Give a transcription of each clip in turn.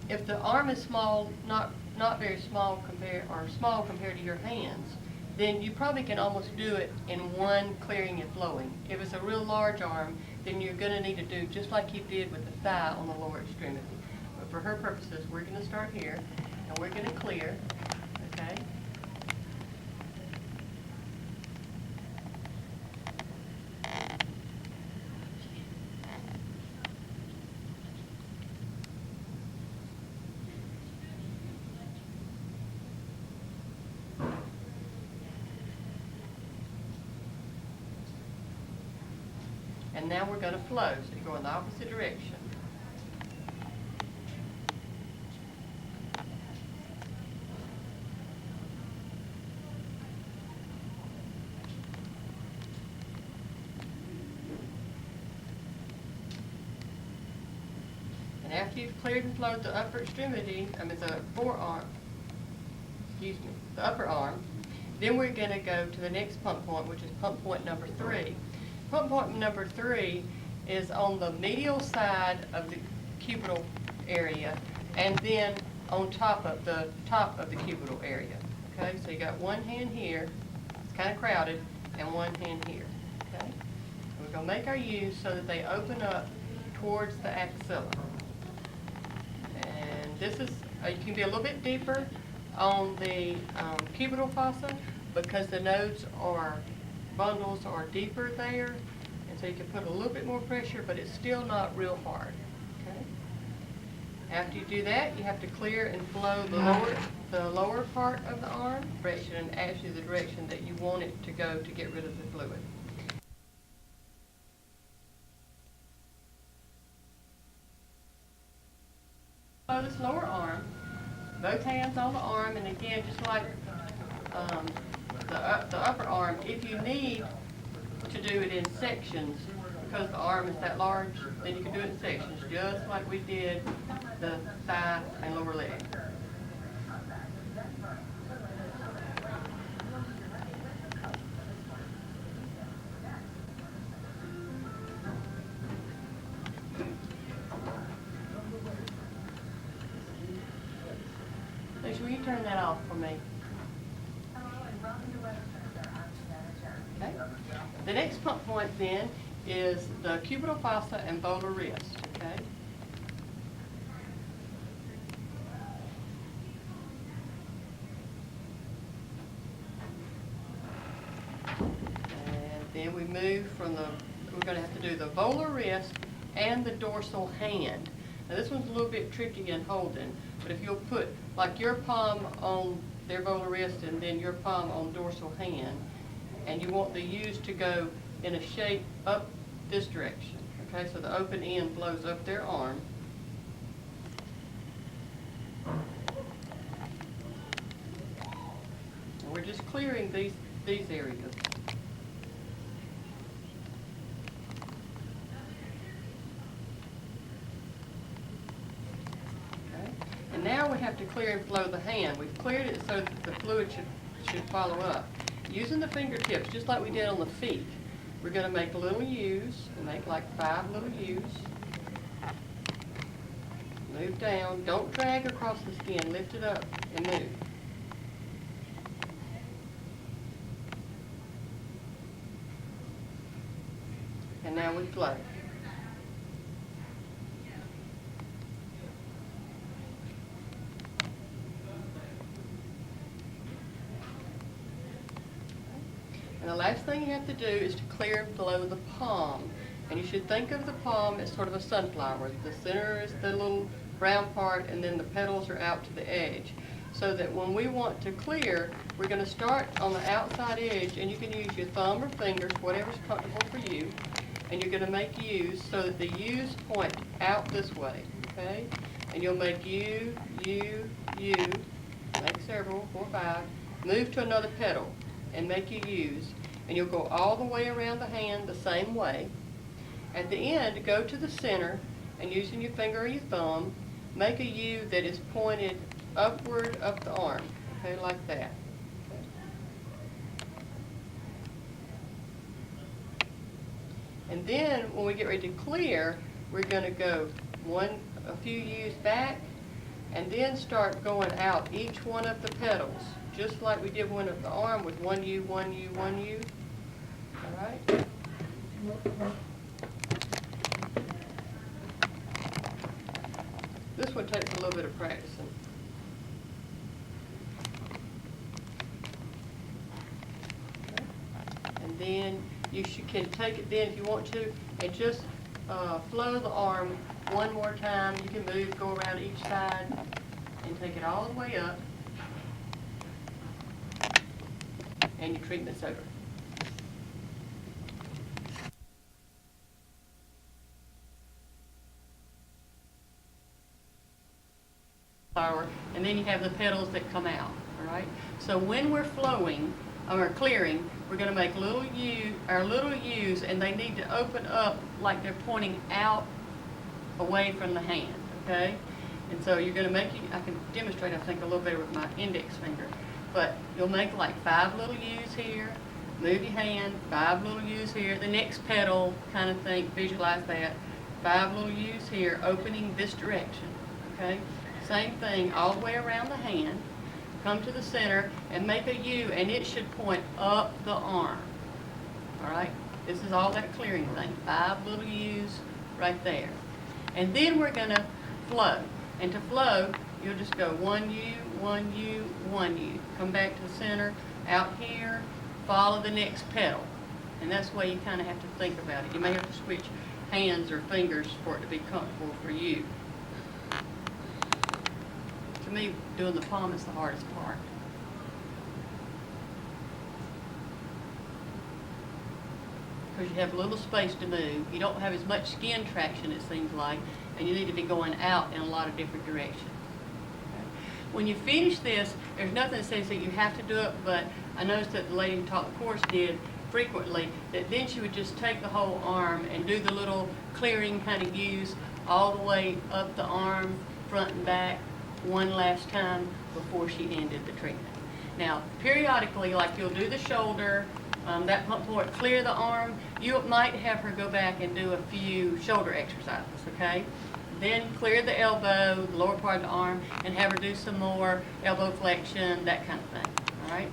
if the arm is small, not very small compared to your hands, then you probably can almost do it in one clearing and flowing. If it's a real large arm, then you're going to need to do just like you did with the thigh on the lower extremity. But for her purposes, we're going to start here, and we're going to clear, okay? And now we're going to flow, so you go in the opposite direction. And after you've cleared and flowed the upper extremity, the forearm, the upper arm, then we're going to go to the next pump point, which is pump point number 3. Pump point number 3 is on the medial side of the cubital area, and then on top of the cubital area. Okay, so you got one hand here, it's kind of crowded, and one hand here. Okay, and we're going to make our U's so that they open up towards the axilla. And this is, you can be a little bit deeper on the cubital fossa because the nodes or bundles are deeper there, and so you can put a little bit more pressure, but it's still not real hard. Okay. After you do that, you have to clear and flow the lower part of the arm direction, and actually the direction that you want it to go to get rid of the fluid. Flow this lower arm, both hands on the arm, and again, just like the upper arm, if you need to do it in sections, because the arm is that large, then you can do it in sections, just like we did the thigh and lower leg. Lisa, will you turn that off for me? Okay. The next pump point then is the cubital fossa and volar wrist. Okay. And then we move from we're going to have to do the volar wrist and the dorsal hand. Now this one's a little bit tricky in holding, but if you'll put like your palm on their volar wrist and then your palm on dorsal hand, and you want the U's to go in a shape up this direction. Okay, so the open end blows up their arm. And we're just clearing these areas. Okay, and now we have to clear and flow the hand. We've cleared it so that the fluid should follow up. Using the fingertips, just like we did on the feet, we're going to make little U's, and make like 5 little U's. Move down. Don't drag across the skin. Lift it up and move. And now we flow. And the last thing you have to do is to clear and flow the palm. And you should think of the palm as sort of a sunflower. The center is the little brown part, and then the petals are out to the edge. So that when we want to clear, we're going to start on the outside edge, and you can use your thumb or fingers, whatever's comfortable for you. And you're going to make U's so that the U's point out this way, okay? And you'll make U, U, U, make several, 4, 5. Move to another petal and make your U's. And you'll go all the way around the hand the same way. At the end, go to the center, and using your finger or your thumb, make a U that is pointed upward up the arm, okay, like that. Okay. And then when we get ready to clear, we're going to go a few U's back, and then start going out each one of the petals, just like we did one of the arm with 1U, 1U, 1U. All right? This one takes a little bit of practicing. Okay. And then you can take it then if you want to, and just flow the arm one more time. You can move, go around each side, and take it all the way up. And your treatment's over. Flower, and then you have the petals that come out, all right? So when we're flowing, or clearing, we're gonna make little U's, and they need to open up like they're pointing out away from the hand, okay? And so you're gonna make, I can demonstrate, I think, a little better with my index finger, but you'll make like 5 little U's here, move your hand, 5 little U's here, the next petal kind of thing, visualize that, 5 little U's here, opening this direction, okay? Same thing all the way around the hand. Come to the center and make a U, and it should point up the arm. All right? This is all that clearing thing. 5 little U's right there. And then we're going to flow. And to flow, you'll just go 1U, 1U, 1U. Come back to the center, out here, follow the next petal. And that's the way you kind of have to think about it. You may have to switch hands or fingers for it to be comfortable for you. To me, doing the palm is the hardest part. Because you have a little space to move. You don't have as much skin traction, it seems like, and you need to be going out in a lot of different directions. Okay. When you finish this, there's nothing that says that you have to do it, but I noticed that the lady who taught the course did frequently, that then she would just take the whole arm and do the little clearing kind of U's all the way up the arm, front and back, one last time before she ended the treatment. Now, periodically, like you'll do the shoulder, that point, clear the arm, you might have her go back and do a few shoulder exercises, okay? Then clear the elbow, the lower part of the arm, and have her do some more elbow flexion, that kind of thing, all right?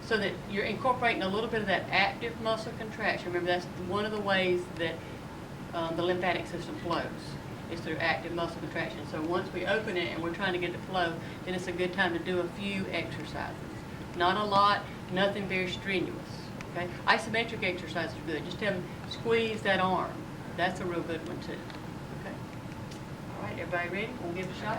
So that you're incorporating a little bit of that active muscle contraction. Remember, that's one of the ways that the lymphatic system flows. Is through active muscle contraction. So once we open it and we're trying to get it to flow, then it's a good time to do a few exercises. Not a lot, nothing very strenuous. Okay? Isometric exercises are good. Just have them squeeze that arm. That's a real good one too. Okay? All right, everybody ready? We'll give it a shot.